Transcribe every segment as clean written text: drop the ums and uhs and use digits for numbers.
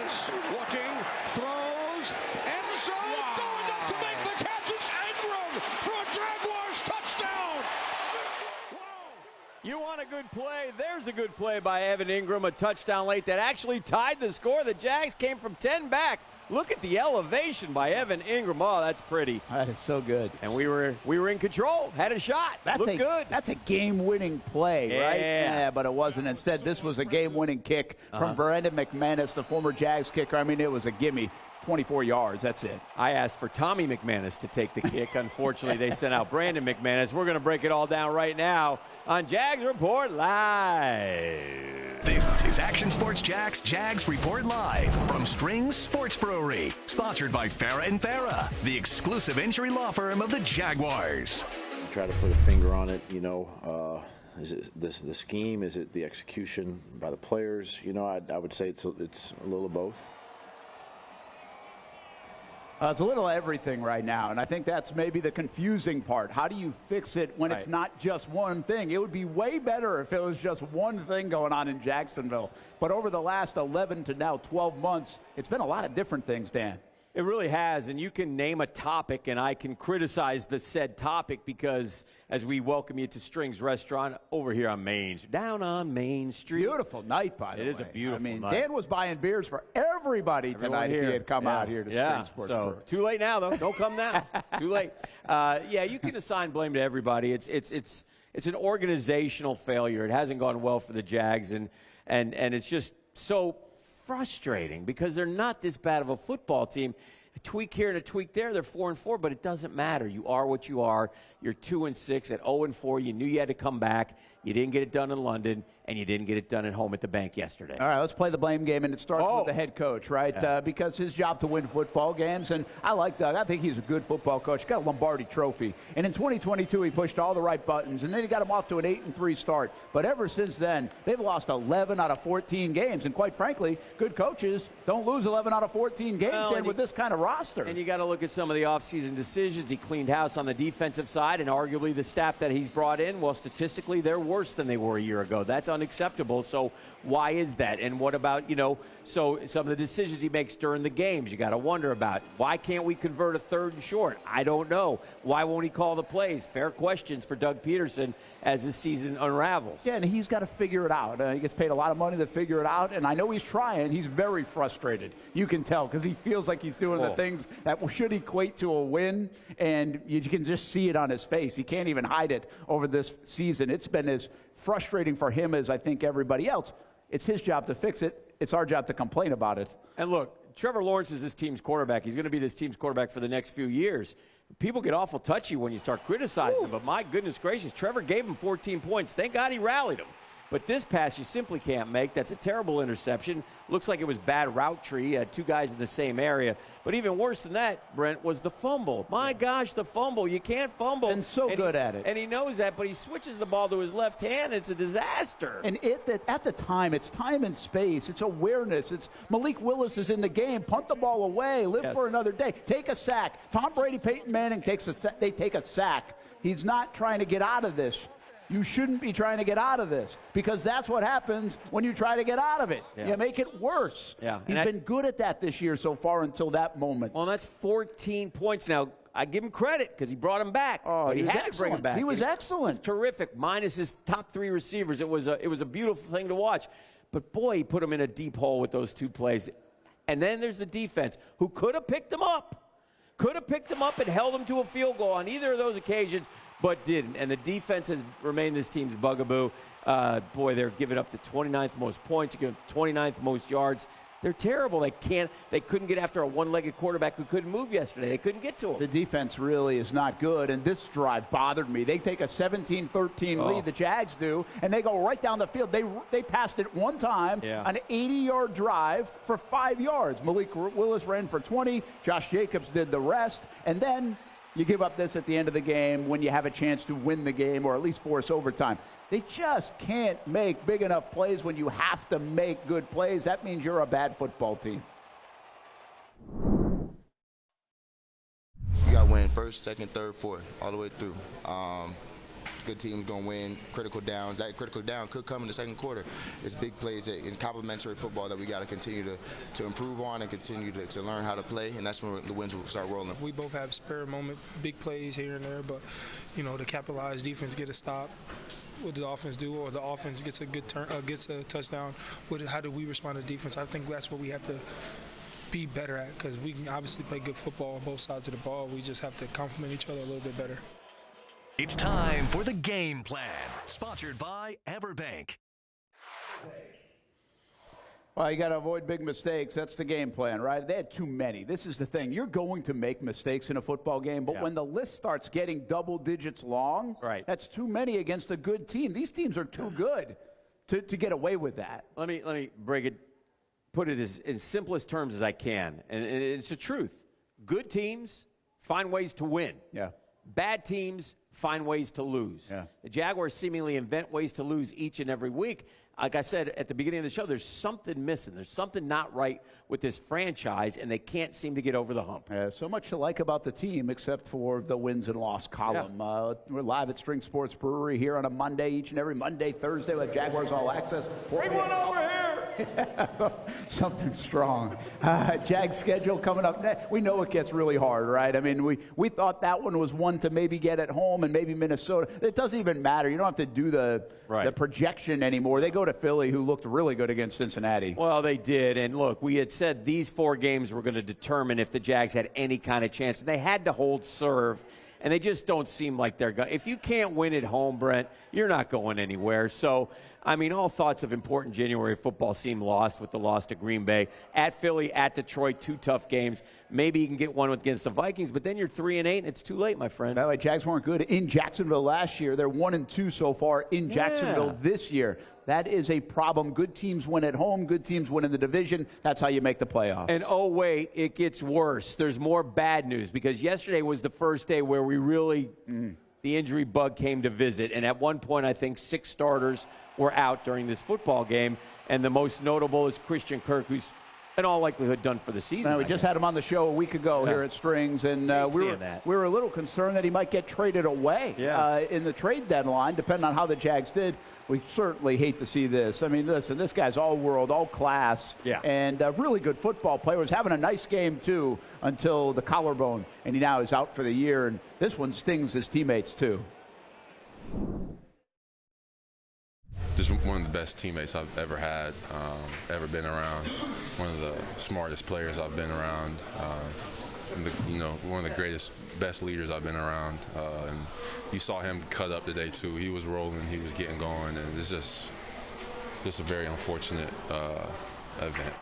fakes, looking, throws, end zone, going up to make the catch. It's Ingram for a Jaguars touchdown. Wow. You want a good play? There's a good play by Evan Ingram, a touchdown late that actually tied the score. The Jags came from 10 back. Look at the elevation by Evan Ingram. Oh, that's pretty. That is so good. And we were in control, had a shot. Looked good. That's a game-winning play, right? Yeah, but it wasn't. Instead, this was a game-winning kick from Brandon McManus, the former Jags kicker. I mean, it was a gimme. 24 yards, that's it. I asked for Tommy McManus to take the kick. Unfortunately, they sent out Brandon McManus. We're going to break it all down right now on Jags Report Live. This is Action Sports Jags Report Live from Strings Sports Brewery. Sponsored by Farah & Farah, the exclusive injury law firm of the Jaguars. Try to put a finger on it, is it the scheme? Is it the execution by the players? I would say it's a little of both. It's a little everything right now, and I think that's maybe the confusing part. How do you fix it when it's not just one thing? It would be way better if it was just one thing going on in Jacksonville. But over the last 11 to now 12 months, it's been a lot of different things, Dan. It really has, and you can name a topic, and I can criticize the said topic because as we welcome you to Strings Restaurant over here on down on Main Street. Beautiful night, by the way. It is a beautiful night. Dan was buying beers for everybody tonight if he had come out here to Strings Sports Brewery. Too late now, though. Don't come now. Too late. You can assign blame to everybody. It's an organizational failure. It hasn't gone well for the Jags, and it's just so frustrating because they're not this bad of a football team. A tweak here and a tweak there. They're 4-4, but it doesn't matter. You are what you are. You're 2-6 at 0-4. You knew you had to come back. You didn't get it done in London, and you didn't get it done at home at the bank yesterday. All right, let's play the blame game, and it starts with the head coach, right? Yeah. Because his job to win football games, and I like Doug. I think he's a good football coach. He got a Lombardi trophy, and in 2022 he pushed all the right buttons, and then he got him off to an 8-3 start. But ever since then, they've lost 11 out of 14 games, and quite frankly, good coaches don't lose 11 out of 14 games with this kind of roster. And you got to look at some of the offseason decisions. He cleaned house on the defensive side, and arguably the staff that he's brought in, well, statistically, they're worse than they were a year ago. That's unacceptable. So why is that? And what about, so some of the decisions he makes during the games, you got to wonder about. Why can't we convert a 3rd and short? I don't know. Why won't he call the plays? Fair questions for Doug Peterson as this season unravels. Yeah, and he's got to figure it out. He gets paid a lot of money to figure it out, and I know he's trying. He's very frustrated. You can tell because he feels like he's doing the things that should equate to a win, and you can just see it on his face. He can't even hide it over this season. It's been as frustrating for him as I think everybody else. It's his job to fix it. It's our job to complain about it. And look, Trevor Lawrence is this team's quarterback. He's going to be this team's quarterback for the next few years. People get awful touchy when you start criticizing him, but my goodness gracious, Trevor gave him 14 points. Thank God he rallied him. But this pass you simply can't make. That's a terrible interception. Looks like it was bad route tree. Two guys in the same area. But even worse than that, Brent, was the fumble. My gosh, the fumble. You can't fumble. And so good at it. And he knows that, but he switches the ball to his left hand. It's a disaster. And at the time, it's time and space. It's awareness. It's Malik Willis is in the game. Punt the ball away. Live for another day. Take a sack. Tom Brady, Peyton Manning they take a sack. He's not trying to get out of this. You shouldn't be trying to get out of this because that's what happens when you try to get out of it. You make it worse. Yeah. He's been good at that this year so far until that moment. Well, that's 14 points. Now, I give him credit because he brought him back. Oh, but he had to bring him back. He was excellent. Terrific. Minus his top 3 receivers. It was a beautiful thing to watch. But, boy, he put him in a deep hole with those 2 plays. And then there's the defense who could have picked him up. Could have picked him up and held him to a field goal on either of those occasions, but didn't. And the defense has remained this team's bugaboo. They're giving up the 29th most points, giving up 29th most yards. They're terrible. They couldn't get after a one-legged quarterback who couldn't move yesterday. They couldn't get to him. The defense really is not good, and this drive bothered me. They take a 17-13 lead, the Jags do, and they go right down the field. They passed it one time, an 80-yard drive for 5 yards. Malik Willis ran for 20. Josh Jacobs did the rest, and then you give up this at the end of the game when you have a chance to win the game or at least force overtime. They just can't make big enough plays when you have to make good plays. That means you're a bad football team. You got to win first, second, third, fourth, all the way through. good team's going to win, critical downs. That critical down could come in the second quarter. It's big plays in complementary football that we got to continue to improve on and continue to learn how to play, and that's when the wins will start rolling. We both have spare moment, big plays here and there, but, the capitalized defense get a stop. What does the offense do? Or the offense gets a good gets a touchdown. How do we respond to defense? I think that's what we have to be better at, because we can obviously play good football on both sides of the ball. We just have to complement each other a little bit better. It's time for the game plan, sponsored by Everbank. Well, you got to avoid big mistakes. That's the game plan, right? They had too many. This is the thing. You're going to make mistakes in a football game, but when the list starts getting double digits long, that's too many against a good team. These teams are too good to get away with that. Let me put it as simplest terms as I can, and it's the truth. Good teams find ways to win. Yeah. Bad teams find ways to lose. Yeah. The Jaguars seemingly invent ways to lose each and every week. Like I said at the beginning of the show, there's something missing. There's something not right with this franchise, and they can't seem to get over the hump. So much to like about the team, except for the wins and loss column. Yeah. We're live at Strings Sports Brewery here on a Monday, each and every Monday, Thursday with Jaguars All Access. Bring one over here! Something strong. Jags schedule coming up next. We know it gets really hard, right? I mean, we thought that one was one to maybe get at home and maybe Minnesota. It doesn't even matter. You don't have to do the projection anymore. They go to Philly, who looked really good against Cincinnati. Well, they did. And look, we had said these 4 games were going to determine if the Jags had any kind of chance. And they had to hold serve. And they just don't seem like they're going. If you can't win at home, Brent, you're not going anywhere. So, I mean, all thoughts of important January football seem lost with the loss to Green Bay. At Philly, at Detroit, 2 tough games. Maybe you can get one against the Vikings, but then you're 3-8, and it's too late, my friend. By the way, Jags weren't good in Jacksonville last year. They're 1-2 so far in Jacksonville this year. That is a problem. Good teams win at home. Good teams win in the division. That's how you make the playoffs. And, oh, wait, it gets worse. There's more bad news, because yesterday was the first day where we really the injury bug came to visit. And at one point, I think 6 starters were out during this football game. And the most notable is Christian Kirk, who's in all likelihood done for the season. We just had him on the show a week ago here at Strings, and we were a little concerned that he might get traded away in the trade deadline, depending on how the Jags did. We certainly hate to see this. I mean, listen, this guy's all world, all class, and a really good football player. Was having a nice game, too, until the collarbone, and he now is out for the year, and this one stings his teammates, too. Just one of the best teammates I've ever had, ever been around. One of the smartest players I've been around. One of the greatest, best leaders I've been around. And you saw him cut up today too. He was rolling, he was getting going, and it's just a very unfortunate event.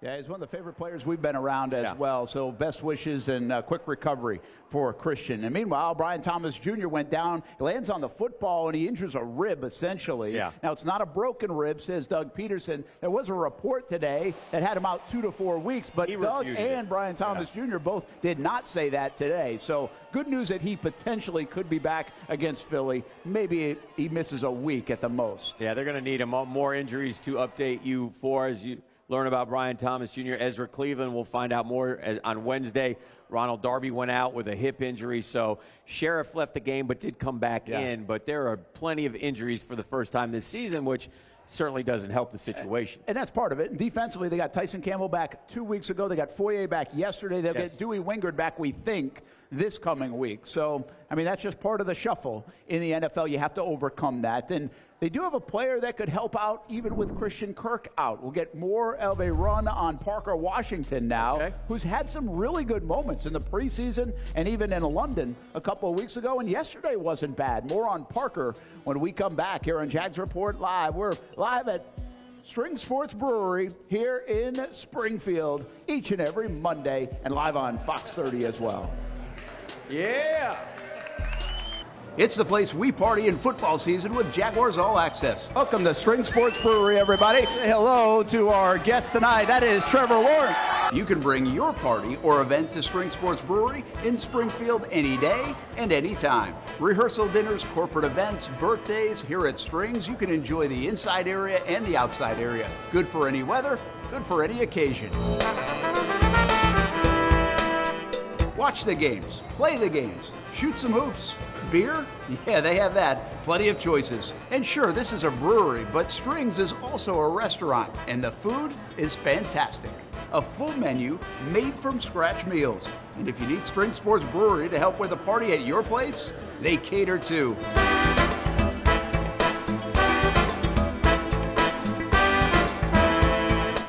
Yeah, he's one of the favorite players we've been around as well. So best wishes and quick recovery for Christian. And meanwhile, Brian Thomas Jr. went down, lands on the football, and he injures a rib, essentially. Yeah. Now, it's not a broken rib, says Doug Peterson. There was a report today that had him out 2 to 4 weeks, but Doug and Brian Thomas Jr. both did not say that today. So good news that he potentially could be back against Philly. Maybe he misses a week at the most. Yeah, they're going to need him. More injuries to update you for as you learn about Brian Thomas Jr. Ezra Cleveland. We'll find out more on Wednesday. Ronald Darby went out with a hip injury, so Sheriff left the game but did come back in. But there are plenty of injuries for the first time this season, which certainly doesn't help the situation. And that's part of it. And defensively, they got Tyson Campbell back 2 weeks ago. They got Foye back yesterday. They'll get Dewey Wingard back, we think, this coming week. So, I mean, that's just part of the shuffle in the NFL. You have to overcome that. And they do have a player that could help out even with Christian Kirk out. We'll get more of a run on Parker Washington now, who's had some really good moments in the preseason and even in London a couple of weeks ago. And yesterday wasn't bad. More on Parker when we come back here on Jags Report Live. We're live at Strings Sports Brewery here in Springfield each and every Monday, and live on Fox 30 as well. Yeah! It's the place we party in football season with Jaguars All Access. Welcome to Strings Sports Brewery, everybody. Say hello to our guest tonight. That is Trevor Lawrence. You can bring your party or event to Strings Sports Brewery in Springfield any day and any time. Rehearsal dinners, corporate events, birthdays. Here at Strings, you can enjoy the inside area and the outside area. Good for any weather, good for any occasion. Watch the games, play the games, shoot some hoops, beer? Yeah, they have that. Plenty of choices. And sure, this is a brewery, but Strings is also a restaurant, and the food is fantastic. A full menu made from scratch meals. And if you need Strings Sports Brewery to help with a party at your place, they cater too.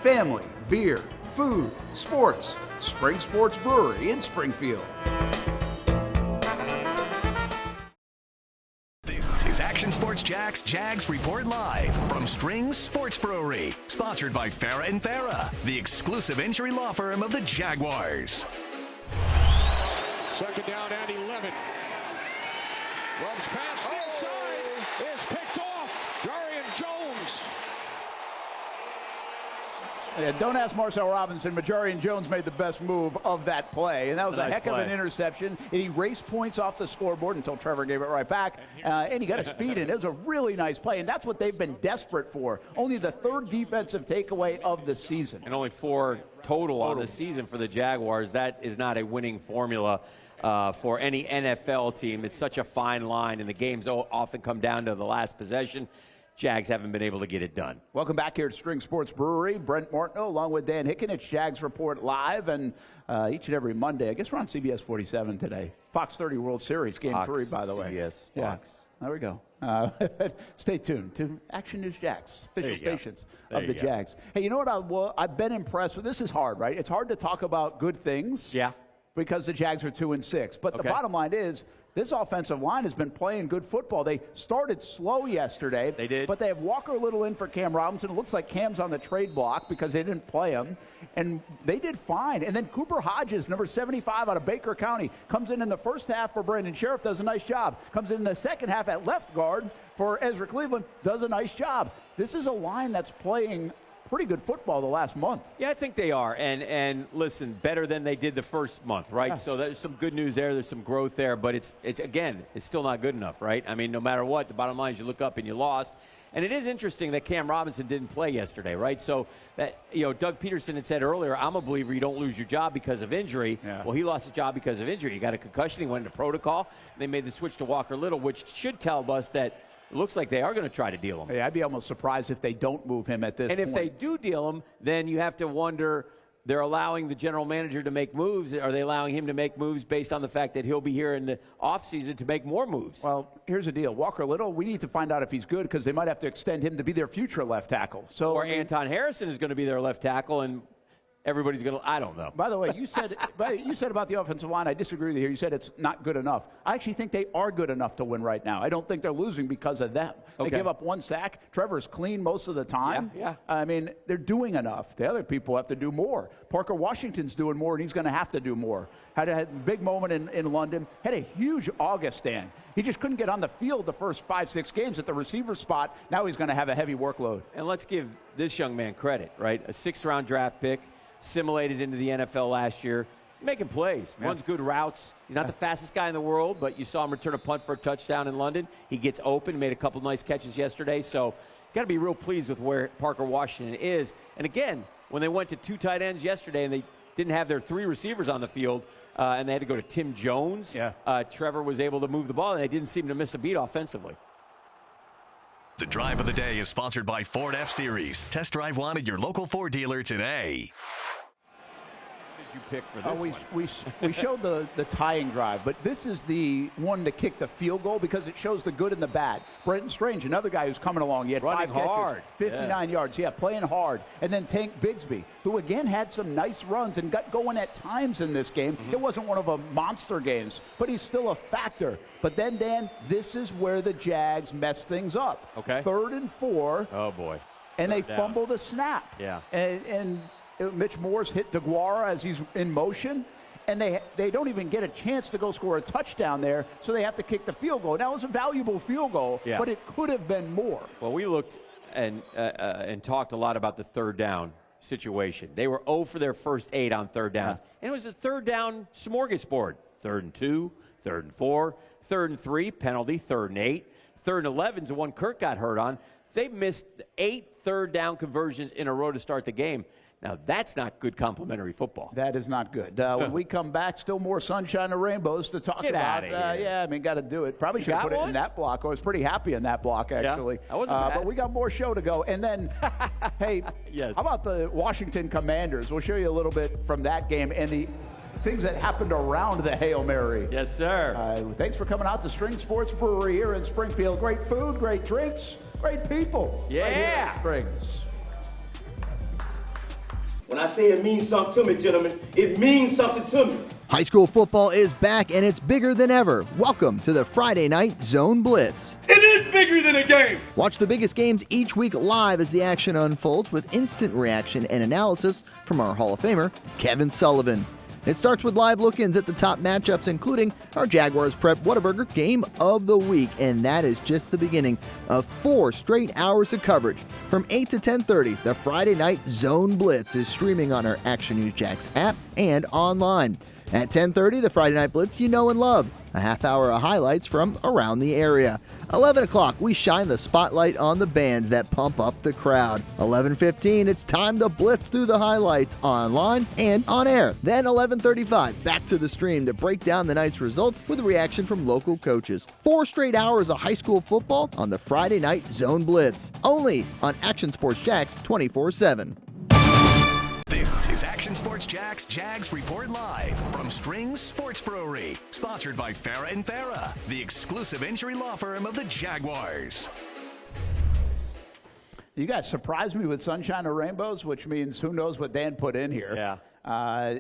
Family, beer, food, sports. Strings Sports Brewery in Springfield. This is Action Sports Jags Report Live from Strings Sports Brewery. Sponsored by Farah & Farah, the exclusive injury law firm of the Jaguars. Second down and 11. Love's pass inside is picked off. Darian Jones. Yeah, don't ask Marcel Robinson. Majarian Jones made the best move of that play, and that was a heck of an interception. And he raced points off the scoreboard until Trevor gave it right back, and he got his feet in. It was a really nice play, and that's what they've been desperate for. Only the third defensive takeaway of the season. And only 4 total on the season for the Jaguars. That is not a winning formula for any NFL team. It's such a fine line, and the games often come down to the last possession. Jags haven't been able to get it done. Welcome back here to Strings Sports Brewery. Brent Martineau along with Dan Hicken. It's Jags Report Live, and each and every Monday. I guess we're on CBS 47 today. Fox 30 World Series, Game 3, by the way. CBS, Yeah, Fox. there we go. Stay tuned to Action News Jags, official stations of the Jags. Hey, you know what I've been impressed with? This is hard, right? It's hard to talk about good things. Yeah. Because the Jags are 2-6. But the bottom line is, this offensive line has been playing good football. They started slow yesterday. They did. But they have Walker Little in for Cam Robinson. It looks like Cam's on the trade block because they didn't play him. And they did fine. And then Cooper Hodges, number 75 out of Baker County, comes in the first half for Brandon Sheriff, does a nice job. Comes in the second half at left guard for Ezra Cleveland, does a nice job. This is a line that's playing pretty good football the last month. Yeah, I think they are. And listen, better than they did the first month, right? Yeah. So there's some good news there. There's some growth there. But it's again, it's still not good enough, right? I mean, no matter what, the bottom line is you look up and you lost. And it is interesting that Cam Robinson didn't play yesterday, right? So that, Doug Peterson had said earlier, I'm a believer you don't lose your job because of injury. Yeah. Well, he lost his job because of injury. He got a concussion. He went into protocol. They made the switch to Walker Little, which should tell us that it looks like they are going to try to deal him. Hey, I'd be almost surprised if they don't move him at this point. And if they do deal him, then you have to wonder, they're allowing the general manager to make moves. Are they allowing him to make moves based on the fact that he'll be here in the offseason to make more moves? Well, here's the deal. Walker Little, we need to find out if he's good because they might have to extend him to be their future left tackle. So, or Anton Harrison is going to be their left tackle, and everybody's going to – I don't know. By the way, you said about the offensive line, I disagree with you here. You said it's not good enough. I actually think they are good enough to win right now. I don't think they're losing because of them. They give up 1 sack. Trevor's clean most of the time. Yeah. I mean, they're doing enough. The other people have to do more. Parker Washington's doing more, and he's going to have to do more. Had a big moment in London. Had a huge August stand. He just couldn't get on the field the first 5-6 games at the receiver spot. Now he's going to have a heavy workload. And let's give this young man credit, right? A 6th-round draft pick, assimilated into the NFL last year, making plays, runs good routes. He's not the fastest guy in the world, but you saw him return a punt for a touchdown in London. He gets open, made a couple nice catches yesterday. So got to be real pleased with where Parker Washington is. And again, when they went to 2 tight ends yesterday and they didn't have their 3 receivers on the field and they had to go to Tim Jones, Trevor was able to move the ball, and they didn't seem to miss a beat offensively. The Drive of the Day is sponsored by Ford F-Series. Test drive one at your local Ford dealer today. You pick for this one? We showed the tying drive, but this is the one to kick the field goal because it shows the good and the bad. Brenton Strange, another guy who's coming along. He had running 5 catches, hard. 59 yards. Yeah, playing hard. And then Tank Bigsby, who again had some nice runs and got going at times in this game. It wasn't one of the monster games, but he's still a factor. But then, Dan, this is where the Jags mess things up. Okay. 3rd and 4. Oh, boy. And they fumble the snap. Yeah. And Mitch Morse hit DeGuara as he's in motion, and they don't even get a chance to go score a touchdown there, so they have to kick the field goal. Now, it was a valuable field goal, but it could have been more. Well, we looked and talked a lot about the 3rd down situation. They were 0 for their first 8 on 3rd downs, and it was a 3rd down smorgasbord. 3rd and 2, 3rd and 4, 3rd and 3, penalty, 3rd and 8. 3rd and 11 is the one Kirk got hurt on. They missed 8 3rd down conversions in a row to start the game. Now, that's not good complimentary football. That is not good. When we come back, still more sunshine and rainbows to talk Get about. outta here. Yeah, I mean, got to do it. Probably should have put it in that block. I was pretty happy in that block, actually. that wasn't bad. But we got more show to go. And then, hey, Yes. how about the Washington Commanders? We'll show you a little bit from that game and the things that happened around the Hail Mary. Yes, sir. Thanks for coming out to Strings Sports Brewery here in Springfield. Great food, great drinks, great people. Yeah. Right here at Strings. When I say it means something to me, gentlemen, it means something to me. High school football is back and it's bigger than ever. Welcome to the Friday Night Zone Blitz. It is bigger than a game. Watch the biggest games each week live as the action unfolds with instant reaction and analysis from our Hall of Famer, Kevin Sullivan. It starts with live look-ins at the top matchups, including our Jaguars Prep Whataburger Game of the Week. And that is just the beginning of 4 straight hours of coverage. From 8 to 10:30, the Friday Night Zone Blitz is streaming on our Action News Jax app and online. At 10:30, the Friday Night Blitz you know and love. A half hour of highlights from around the area. 11 o'clock, we shine the spotlight on the bands that pump up the crowd. 11:15, it's time to blitz through the highlights online and on air. Then 11:35, back to the stream to break down the night's results with a reaction from local coaches. 4 straight hours of high school football on the Friday Night Zone Blitz. Only on Action Sports Jax 24/7. This is Action Sports Jags Report Live from Strings Sports Brewery. Sponsored by Farah & Farah, the exclusive injury law firm of the Jaguars. You guys surprised me with sunshine or rainbows, which means who knows what Dan put in here. Yeah.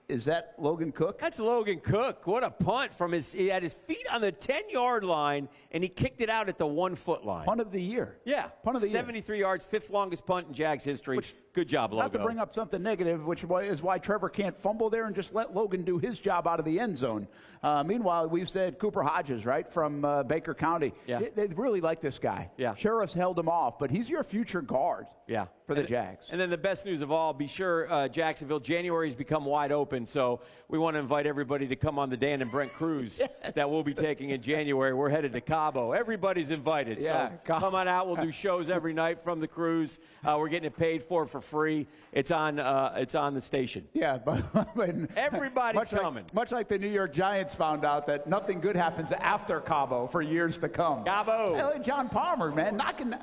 Is that Logan Cook? That's Logan Cook. What a punt from he had his feet on the 10-yard line, and he kicked it out at the 1-foot line. Punt of the year. Yeah. Punt of the 73 yards, 5th longest punt in Jags history. Good job, Logan. Not to bring up something negative, which is why Trevor can't fumble there and just let Logan do his job out of the end zone. Meanwhile, we've said Cooper Hodges, right, from Baker County. Yeah. They really like this guy. Yeah. Sheriff's held him off, but he's your future guard. Yeah. For the Jags. And then the best news of all, be sure Jacksonville, January has become wide open, so we want to invite everybody to come on the Dan and Brent cruise that we'll be taking in January. We're headed to Cabo. Everybody's invited. Yeah, so come on out. We'll do shows every night from the cruise. We're getting it paid for free. It's on the station. Yeah, but everybody's coming. Much like the New York Giants found out that nothing good happens after Cabo for years to come. Cabo. Hey, John Palmer, man, knocking.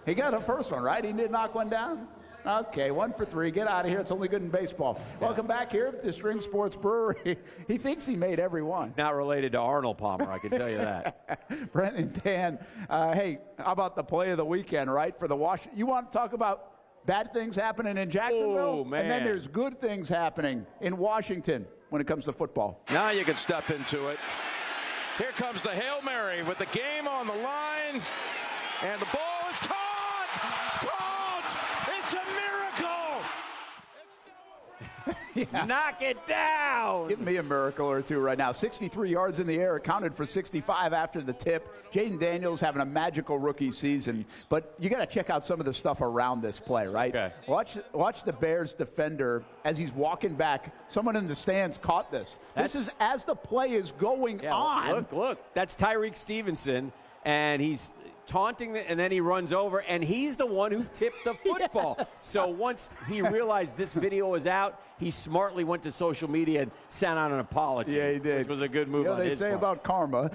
He got a first one, right? He did knock one down? Okay, 1 for 3. Get out of here. It's only good in baseball. Yeah. Welcome back here to Strings Sports Brewery. He thinks he made every one. He's not related to Arnold Palmer, I can tell you that. Brent and Dan, hey, how about the play of the weekend, right? For the Washington. You want to talk about bad things happening in Jacksonville? Oh, man. And then there's good things happening in Washington when it comes to football. Now you can step into it. Here comes the Hail Mary with the game on the line. And the ball is caught! Caught! It's a miracle! Yeah. Knock it down! Give me a miracle or two right now. 63 yards in the air, accounted for 65 after the tip. Jaden Daniels having a magical rookie season. But you got to check out some of the stuff around this play, right? Okay. Watch the Bears defender as he's walking back. Someone in the stands caught this. This is as the play is going on. Look. That's Tyreek Stevenson, and he's taunting and then he runs over, and he's the one who tipped the football. Yes. So once he realized this video was out, he smartly went to social media and sent out an apology. Yeah, he did. Which was a good move on his part. They say about karma.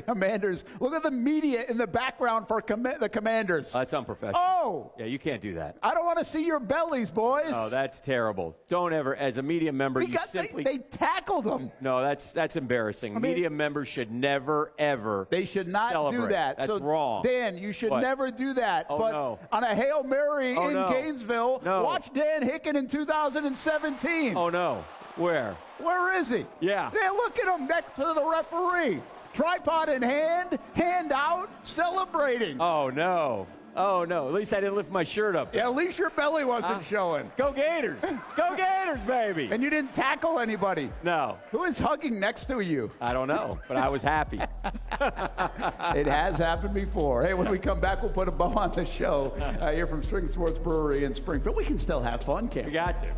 Commanders, look at the media in the background for the Commanders. That's unprofessional. Oh! Yeah, you can't do that. I don't want to see your bellies, boys. Oh, that's terrible. Don't ever, as a media member, they tackled them. No, that's embarrassing. Media members should never, ever They should not celebrate. do that. That's wrong. Dan, you should never do that. Oh, but no. on a Hail Mary in Gainesville, watch Dan Hicken in 2017. Oh, no. Where? Where is he? Yeah. Look at him next to the referee. Tripod in hand, hand out, celebrating. Oh, no. Oh, no. At least I didn't lift my shirt up. Yeah, at least your belly wasn't showing. Go Gators. Go Gators, baby. And you didn't tackle anybody. No. Who is hugging next to you? I don't know, but I was happy. It has happened before. Hey, when we come back, we'll put a bow on the show here from Strings Sports Brewery in Springfield. We can still have fun, can't we? We got to.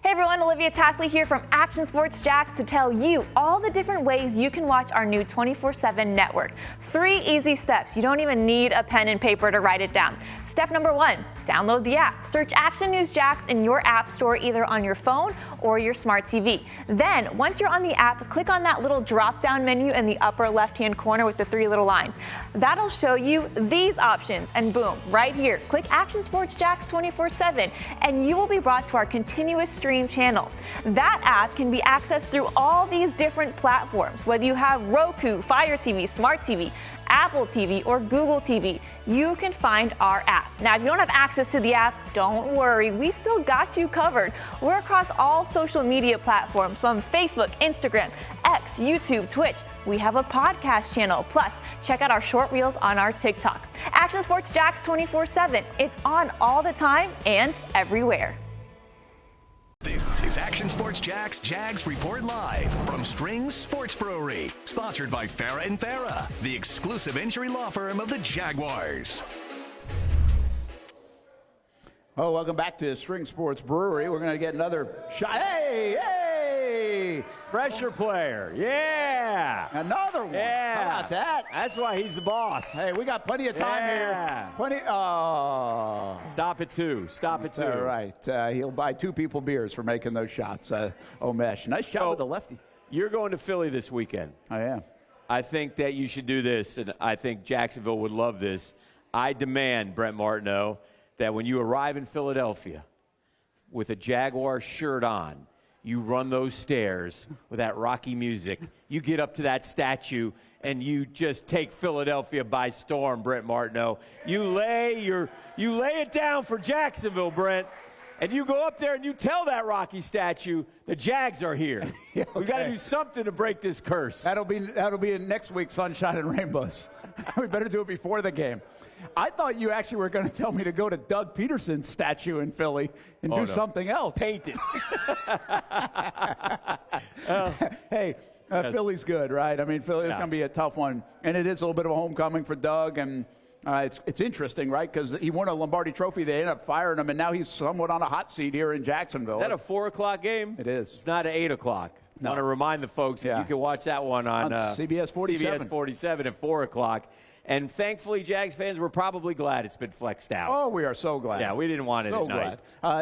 Hey everyone, Olivia Tasley here from Action Sports Jax to tell you all the different ways you can watch our new 24/7 network. 3 easy steps. You don't even need a pen and paper to write it down. Step number 1, download the app. Search Action News Jax in your app store either on your phone or your smart TV. Then, once you're on the app, click on that little drop-down menu in the upper left-hand corner with the 3 little lines. That'll show you these options, and boom, right here, click Action Sports Jax 24/7, and you will be brought to our continuous stream channel. That app can be accessed through all these different platforms, whether you have Roku, Fire TV, Smart TV, Apple TV, or Google TV. You can find our app. Now, if you don't have access to the app, don't worry. We still got you covered. We're across all social media platforms from Facebook, Instagram, X, YouTube, Twitch. We have a podcast channel. Plus, check out our short reels on our TikTok. Action Sports Jax 24/7. It's on all the time and everywhere. This is Action Sports Jags Report Live from Strings Sports Brewery, sponsored by Farah & Farah, the exclusive injury law firm of the Jaguars. Oh, welcome back to Strings Sports Brewery. We're going to get another shot. Hey! Pressure player. Yeah. Another one. Yeah. How about that? That's why he's the boss. Hey, we got plenty of time here. Stop it, too. Stop it, too. All right. He'll buy 2 people beers for making those shots. Omesh. Nice shot with the lefty. You're going to Philly this weekend. I am. I think that you should do this, and I think Jacksonville would love this. I demand, Brent Martineau, that when you arrive in Philadelphia with a Jaguar shirt on, you run those stairs with that Rocky music. You get up to that statue, and you just take Philadelphia by storm, Brent Martineau. You lay it down for Jacksonville, Brent, and you go up there and you tell that Rocky statue the Jags are here. Yeah, okay. We got to do something to break this curse. That'll be in next week's Sunshine and Rainbows. We better do it before the game. I thought you actually were going to tell me to go to Doug Peterson's statue in Philly and do something else. Paint it. Hey, Philly's good, right? I mean, Philly's going to be a tough one. And it is a little bit of a homecoming for Doug. And it's interesting, right? Because he won a Lombardi Trophy. They ended up firing him, and now he's somewhat on a hot seat here in Jacksonville. Is that a 4 o'clock game? It is. It's not at 8 o'clock. I want to remind the folks that you can watch that one on CBS 47. CBS 47 at 4 o'clock. And thankfully, Jags fans, we're probably glad it's been flexed out. Oh, we are so glad. Yeah, we didn't want it at night.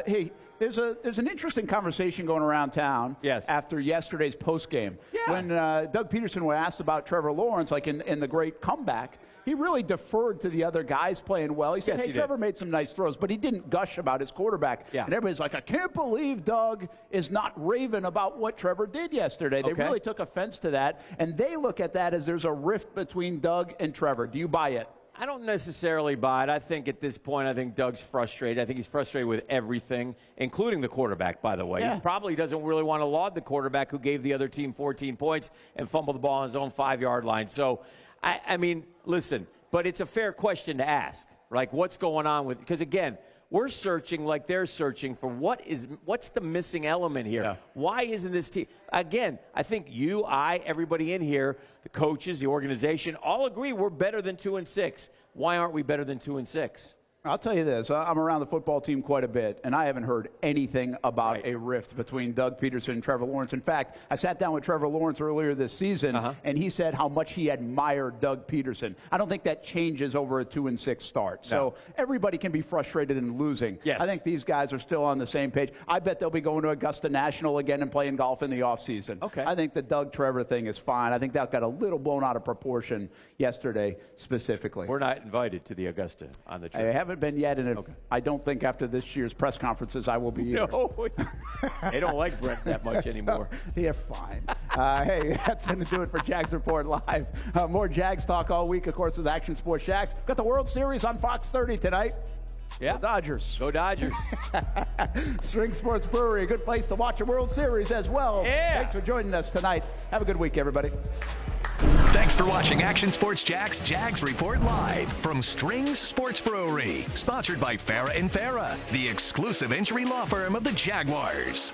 Hey, there's an interesting conversation going around town after yesterday's postgame. Yeah. When Doug Peterson was asked about Trevor Lawrence, like in the great comeback, he really deferred to the other guys playing well. He said, Trevor made some nice throws, but he didn't gush about his quarterback. Yeah. And everybody's like, I can't believe Doug is not raving about what Trevor did yesterday. They really took offense to that, and they look at that as there's a rift between Doug and Trevor. Do you buy it? I don't necessarily buy it. I think at this point, I think Doug's frustrated. I think he's frustrated with everything, including the quarterback, by the way. Yeah. He probably doesn't really want to laud the quarterback who gave the other team 14 points and fumbled the ball on his own 5-yard line. So, I mean, listen, but it's a fair question to ask. Like, what's going on with – because, again, we're searching like they're searching for what's the missing element here. Yeah. Why isn't this team – again, I think you, everybody in here, the coaches, the organization, all agree we're better than 2-6. Why aren't we better than 2-6? I'll tell you this. I'm around the football team quite a bit, and I haven't heard anything about a rift between Doug Peterson and Trevor Lawrence. In fact, I sat down with Trevor Lawrence earlier this season, and he said how much he admired Doug Peterson. I don't think that changes over a 2-6 start. No. So everybody can be frustrated in losing. Yes. I think these guys are still on the same page. I bet they'll be going to Augusta National again and playing golf in the offseason. Okay. I think the Doug-Trevor thing is fine. I think that got a little blown out of proportion yesterday specifically. We're not invited to the Augusta on the trip. I haven't been yet, and I don't think after this year's press conferences I will be either. No, they don't like Brent that much anymore. They're fine. Hey, that's going to do it for Jags Report Live. More Jags talk all week, of course, with Action Sports Jax. Got the World Series on Fox 30 tonight. Yeah. Go Dodgers. Go Dodgers. Strings Sports Brewery, a good place to watch a World Series as well. Yeah. Thanks for joining us tonight. Have a good week, everybody. Thanks for watching Action Sports Jags Report Live from Strings Sports Brewery, sponsored by Farah & Farah, the exclusive injury law firm of the Jaguars.